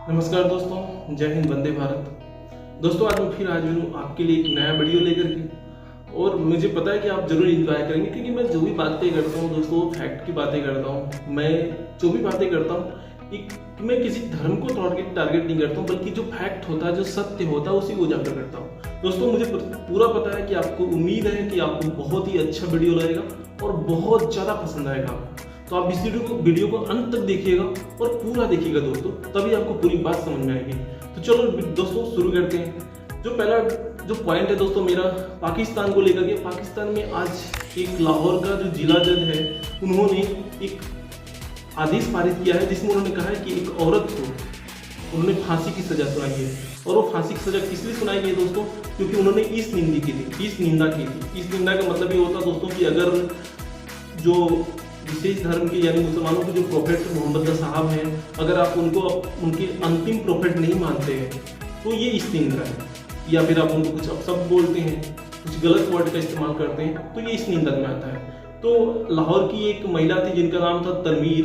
नमस्कार दोस्तों, जय हिंद, वंदे भारत। दोस्तों आज मैं फिर हाजिर हूँ आपके लिए एक नया वीडियो लेकर के। और मुझे पता है कि आप जरूर इंजॉय करेंगे, क्योंकि मैं जो भी बातें करता हूँ दोस्तों, वो फैक्ट की बातें करता हूँ। मैं जो भी बातें करता हूँ मैं किसी धर्म को टारगेट नहीं करता हूँ, बल्कि जो फैक्ट होता है, जो सत्य होता है, उसी को उजागर करता हूँ। दोस्तों मुझे पूरा पता है कि आपको उम्मीद है कि आपको बहुत ही अच्छा वीडियो लगेगा और बहुत ज़्यादा पसंद आएगा आपको। तो आप इस वीडियो को अंत तक देखिएगा और पूरा देखिएगा दोस्तों, तभी आपको पूरी बात समझ में आएगी। तो चलो दोस्तों शुरू करते हैं। जो पहला जो पॉइंट है दोस्तों मेरा, पाकिस्तान को लेकर के। पाकिस्तान में आज एक लाहौर का जो जिला जज है, उन्होंने एक आदेश पारित किया है, जिसमें उन्होंने कहा है कि एक औरत को उन्होंने फांसी की सजा सुनाई है। और वो फांसी की सजा किस लिए सुनाई गई दोस्तों? क्योंकि उन्होंने इस निंदा की थी। इस निंदा का मतलब ये होता दोस्तों कि अगर जो विशेष धर्म के यानी मुसलमानों के जो प्रोफेट मोहम्मद साहब हैं, अगर आप उनको उनके अंतिम प्रोफेट नहीं मानते हैं तो ये इस निंदा है। या फिर आप उनको कुछ अपशब्द बोलते हैं, कुछ गलत वर्ड का इस्तेमाल करते हैं, तो ये इस निंदा में आता है। तो लाहौर की एक महिला थी जिनका नाम था तनवीर।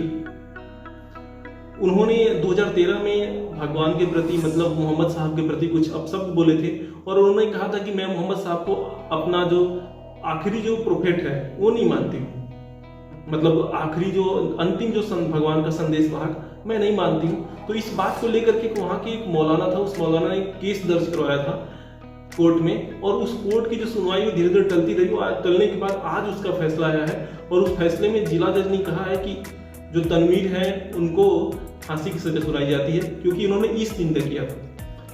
उन्होंने 2013 में भगवान के प्रति मतलब मोहम्मद साहब के प्रति कुछ अपशब्द बोले थे, और उन्होंने कहा था कि मैं मोहम्मद साहब को अपना जो आखिरी जो प्रोफेट है वो नहीं मानती हूँ, मतलब आखिरी जो अंतिम जो भगवान का संदेश वाहक मैं नहीं मानती हूँ। तो इस बात को लेकर के वहाँ के एक मौलाना था, उस मौलाना ने केस दर्ज करवाया था कोर्ट में, और उस कोर्ट की जो सुनवाई धीरे धीरे टलती रही। टलने के बाद आज उसका फैसला आया है, और उस फैसले में जिला जज ने कहा है कि जो तनवीर है उनको फांसी की सजा सुनाई जाती है, क्योंकि इन्होंने इस निंदा किया था।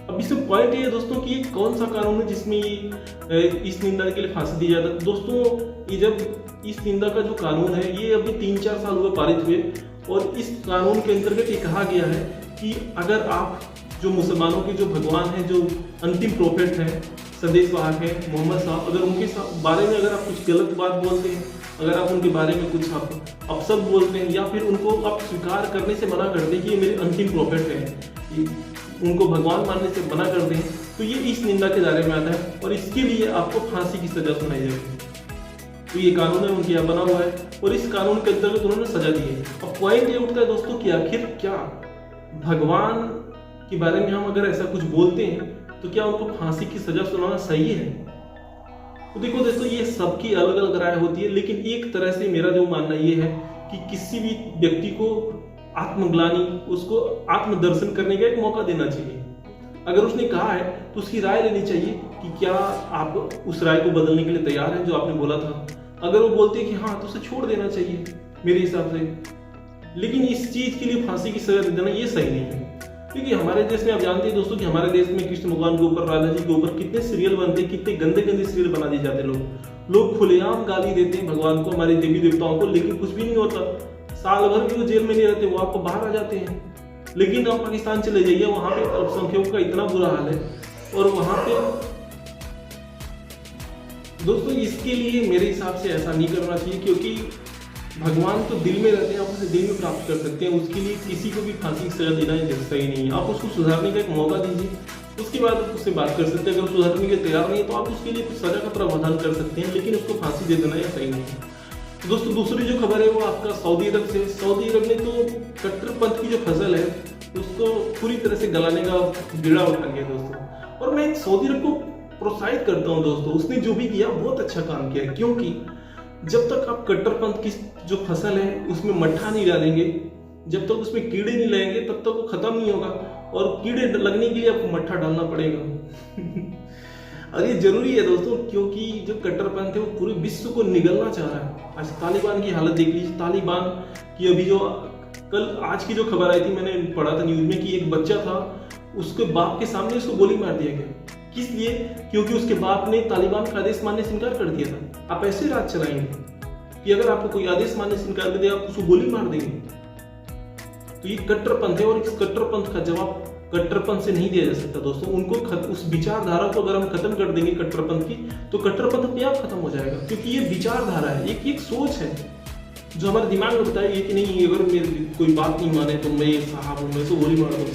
अब इसमें पॉइंट ये है दोस्तों कि ये कौन सा कानून है जिसमें ये इस निंदा के लिए फांसी दी जाता है। दोस्तों ये जब इस निंदा का जो कानून है ये अभी 3-4 साल हुए पारित हुए, और इस कानून के अंतर्गत ये कहा गया है कि अगर आप जो मुसलमानों के जो भगवान हैं, जो अंतिम प्रोफेट हैं, संदेश वाहक हैं मोहम्मद साहब, अगर उनके बारे में अगर आप कुछ गलत बात बोलते हैं, अगर आप उनके बारे में कुछ आप अपशब्द बोलते हैं, या फिर उनको आप स्वीकार करने से मना करते हैं कि ये मेरे अंतिम प्रोफेट हैं, उनको भगवान मानने से मना कर दें, तो ये इस निंदा के दायरे में आता है, और इसके लिए आपको फांसी की सजा सुनाई जाएगी। तो ये कानून है उनके यहाँ बना हुआ है, और इस कानून के अंतर्गत उन्होंने सजा दी है। अब पॉइंट ये उठता है दोस्तों कि आखिर क्या भगवान के बारे में हम अगर ऐसा कुछ बोलते हैं तो क्या उनको फांसी की सजा सुनाना सही है? तो देखो दोस्तों, ये सबकी अलग अलग राय होती है, लेकिन एक तरह से मेरा जो मानना ये है कि किसी भी व्यक्ति को आत्मग्लानि, उसको आत्मदर्शन करने का एक मौका देना चाहिए। अगर उसने कहा है तो उसकी राय लेनी चाहिए कि क्या आप उस राय को बदलने के लिए तैयार हैं जो आपने बोला था। अगर वो बोलते हैं कि हाँ, तो उसे छोड़ देना चाहिए मेरे हिसाब से। लेकिन इस चीज के लिए फांसी की सजा दे देना ये सही नहीं है, क्योंकि हमारे देश में आप जानते हैं दोस्तों कि हमारे देश में कृष्ण भगवान के ऊपर, राधा जी के ऊपर कितने सीरियल बनते हैं, कितने गंदे गंदे सीरियल बना दिए जाते हैं। लोग खुलेआम गाली देते हैं भगवान को, हमारे देवी देवताओं को, लेकिन कुछ भी नहीं होता। साल भर भी वो जेल में नहीं रहते, वो आपको बाहर आ जाते हैं। लेकिन आप पाकिस्तान चले जाइए, वहां पे अल्पसंख्यकों का इतना बुरा हाल है, और वहां पे दोस्तों इसके लिए मेरे हिसाब से ऐसा नहीं करना चाहिए, क्योंकि भगवान तो दिल में रहते हैं, आप उसे दिल में प्राप्त कर सकते हैं। उसके लिए किसी को भी फांसी की सजा देना सही नहीं है। आप उसको सुधारने का एक मौका दीजिए, उसके बाद आप उससे बात कर सकते हैं। अगर सुधारने के तैयार नहीं है तो आप उसके लिए सजा का प्रावधान कर सकते हैं, लेकिन उसको फांसी दे देना यह सही नहीं है। दोस्तों दूसरी जो खबर है वो आपका सऊदी अरब से। सऊदी अरब ने तो कट्टरपंथ की जो फसल है उसको पूरी तरह से गलाने का बीड़ा उठा लिया दोस्तों, और मैं सऊदी अरब को प्रोत्साहित करता हूं दोस्तों। उसने जो भी किया बहुत अच्छा काम किया, क्योंकि जब तक आप कट्टरपंथ की जो फसल है उसमें मट्ठा नहीं डालेंगे, जब तक उसमें कीड़े नहीं लगेंगे, तब तक वो खत्म नहीं होगा, और कीड़े लगने के लिए आपको मट्ठा डालना पड़ेगा। और ये जरूरी है दोस्तों, क्योंकि जो कट्टरपंथ है वो पूरे विश्व को निगलना चाह रहा है। आज तालिबान की हालत देख लीजिए। तालिबान की अभी जो आज की जो खबर आई थी, मैंने पढ़ा था न्यूज में कि एक बच्चा था, उसके बाप के सामने उसको गोली मार दिया गया। किस लिए? क्योंकि उसके बाप ने तालिबान का आदेश मानने से इनकार कर दिया था। आप ऐसे राज चलाएंगे कि अगर आपको कोई आदेश मानने से इनकार कर दिया आप उसको गोली मार देंगे? तो ये कट्टरपंथ है, और इस कट्टरपंथ का जवाब कट्टरपंथ से नहीं दिया जा सकता दोस्तों। उनको उस विचारधारा को अगर हम खत्म कर देंगे कट्टरपंथ की, तो कट्टरपंथ अपने आप खत्म हो जाएगा, क्योंकि ये विचारधारा है, एक सोच है जो हमारे दिमाग में बताएगी कि नहीं, अगर मेरी कोई बात नहीं माने तो मैं साहब हूँ, मैं तो गोली मार दूँ।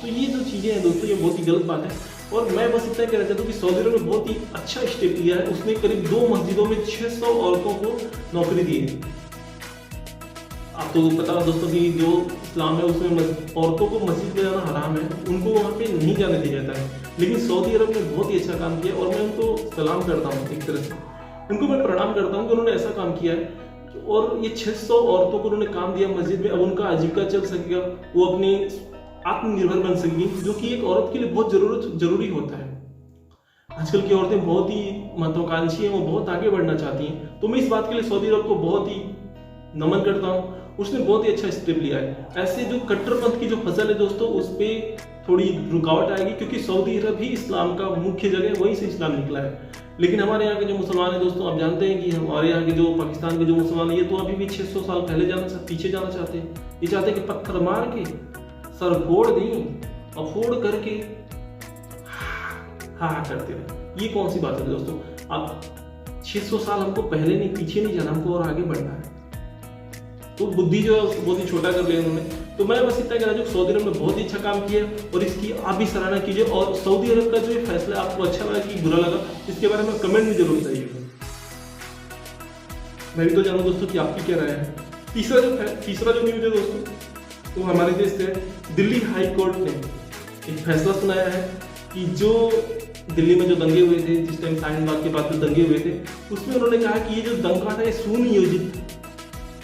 तो ये जो चीजें हैं दोस्तों, ये बहुत ही गलत बात है। और मैं बस इतना कहना चाहता हूँ कि सऊदी अरब ने बहुत ही अच्छा स्टेप लिया है। उसने करीब 2 मस्जिदों में 600 औरतों को नौकरी दी है। आपको पता है दोस्तों कि जो इस्लाम है उसमें औरतों को मस्जिद में जाना हराम है, पे नहीं जाने दिया जाता है, लेकिन सऊदी अरब ने बहुत ही अच्छा काम किया और मैं उनको सलाम करता हूँ। एक तरह से उनको मैं प्रणाम करता हूँ कि उन्होंने ऐसा काम किया है और ये 600 औरतों को उन्होंने काम दिया मस्जिद में। अब उनका आजीविका चल सकेगा, वो अपनी आत्मनिर्भर बन सकेगी, जो कि एक औरत के लिए बहुत जरूरी होता है। आजकल की औरतें बहुत ही महत्वाकांक्षी हैं, वो बहुत आगे बढ़ना चाहती हैं। तो मैं इस बात के लिए सऊदी अरब को बहुत ही नमन करता हूँ, उसने बहुत ही अच्छा स्टेप लिया है। ऐसे जो कट्टरपंथ की जो फसल है दोस्तों, उस पर थोड़ी रुकावट आएगी, क्योंकि सऊदी अरब ही इस्लाम का मुख्य जगह है, वहीं से इस्लाम निकला है। लेकिन हमारे यहाँ के जो मुसलमान हैं दोस्तों, आप जानते हैं कि हमारे यहाँ के जो पाकिस्तान के जो मुसलमान हैं, ये तो अभी भी 600 साल पहले पीछे जाना चाहते हैं। ये चाहते हैं कि पत्थर मार के सर फोड़ दें और फोड़ करके हाँ करते रहे। ये कौन सी बात है दोस्तों? आप 600 साल हमको पहले नहीं पीछे नहीं जाना, हमको और आगे बढ़ना है। तो बुद्धि जो है बहुत ही छोटा कर लिया उन्होंने। तो मैं बस इतना कहना चाहूँ, सऊदी अरब ने बहुत ही अच्छा काम किया और इसकी आप भी सराहना कीजिए। और सऊदी अरब का जो ये फैसला आपको अच्छा लगा कि बुरा लगा, इसके बारे में कमेंट में जरूर बताइएगा। मैं भी तो जानूँ दोस्तों कि आपकी क्या राय है। तीसरा जो न्यूज है दोस्तों, तो हमारे देश से दिल्ली हाई कोर्ट ने एक फैसला सुनाया है कि जो दिल्ली में जो दंगे हुए थे, जिस टाइम शाहीन बाग के बाद जो दंगे हुए थे, उसमें उन्होंने कहा कि ये जो दंगा था ये सुनियोजित,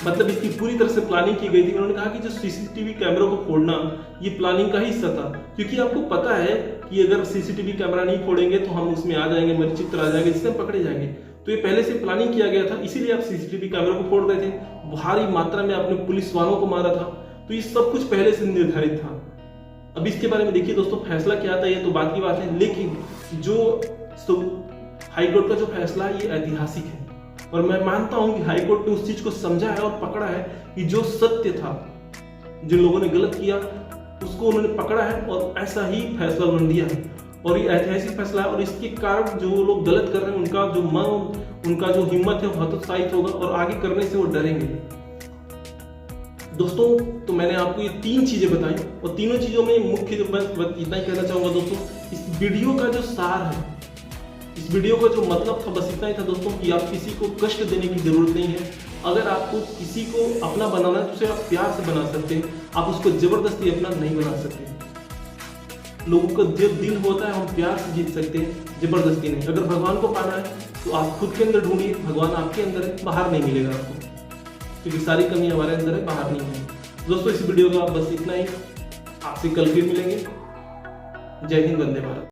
मतलब इसकी पूरी तरह से प्लानिंग की गई थी। उन्होंने कहा कि जो सीसीटीवी कैमरों को फोड़ना ये प्लानिंग का हिस्सा था, क्योंकि आपको पता है कि अगर सीसीटीवी कैमरा नहीं फोड़ेंगे तो हम उसमें आ जाएंगे, मेरे चित्र आ जाएंगे, जिससे हम पकड़े जाएंगे। तो ये पहले से प्लानिंग किया गया था, इसीलिए आप सीसीटीवी कैमरों को फोड़ रहे थे, भारी मात्रा में आपने पुलिस वालों को मारा था। तो ये सब कुछ पहले से निर्धारित था। अब इसके बारे में देखिए दोस्तों, फैसला क्या था ये तो बात की बात है, लेकिन जो हाईकोर्ट का जो फैसला है ये ऐतिहासिक है। और मैं मानता हूं कि हाईकोर्ट ने उस चीज को समझा है और पकड़ा है कि जो सत्य था, जिन लोगों ने गलत किया उसको उन्होंने पकड़ा है और ऐसा ही फैसला उन्होंने दिया है। और ये ऐतिहासिक फैसला है और इसके कारण जो लोग गलत कर रहे हैं उनका जो मन, उनका जो हिम्मत है वो हतोत्साहित होगा और आगे करने से वो डरेंगे। दोस्तों, तो मैंने आपको ये 3 चीजें बताई और तीनों चीजों में मुख्य बस इतना ही कहना चाहूंगा दोस्तों, इस वीडियो का जो सार है, इस वीडियो का जो मतलब था, बस इतना ही था दोस्तों कि आप किसी को कष्ट देने की जरूरत नहीं है। अगर आपको किसी को अपना बनाना है तो उसे आप प्यार से बना सकते हैं, आप उसको जबरदस्ती अपना नहीं बना सकते। लोगों का जो दिल होता है हम प्यार से जीत सकते हैं, जबरदस्ती नहीं। अगर भगवान को पाना है तो आप खुद के अंदर ढूंढिए, भगवान आपके अंदर है, बाहर नहीं मिलेगा आपको, क्योंकि सारी कमी हमारे अंदर है, बाहर नहीं है। दोस्तों, इस वीडियो का बस इतना ही, आपसे कल फिर मिलेंगे। जय हिंद, वंदे भारत।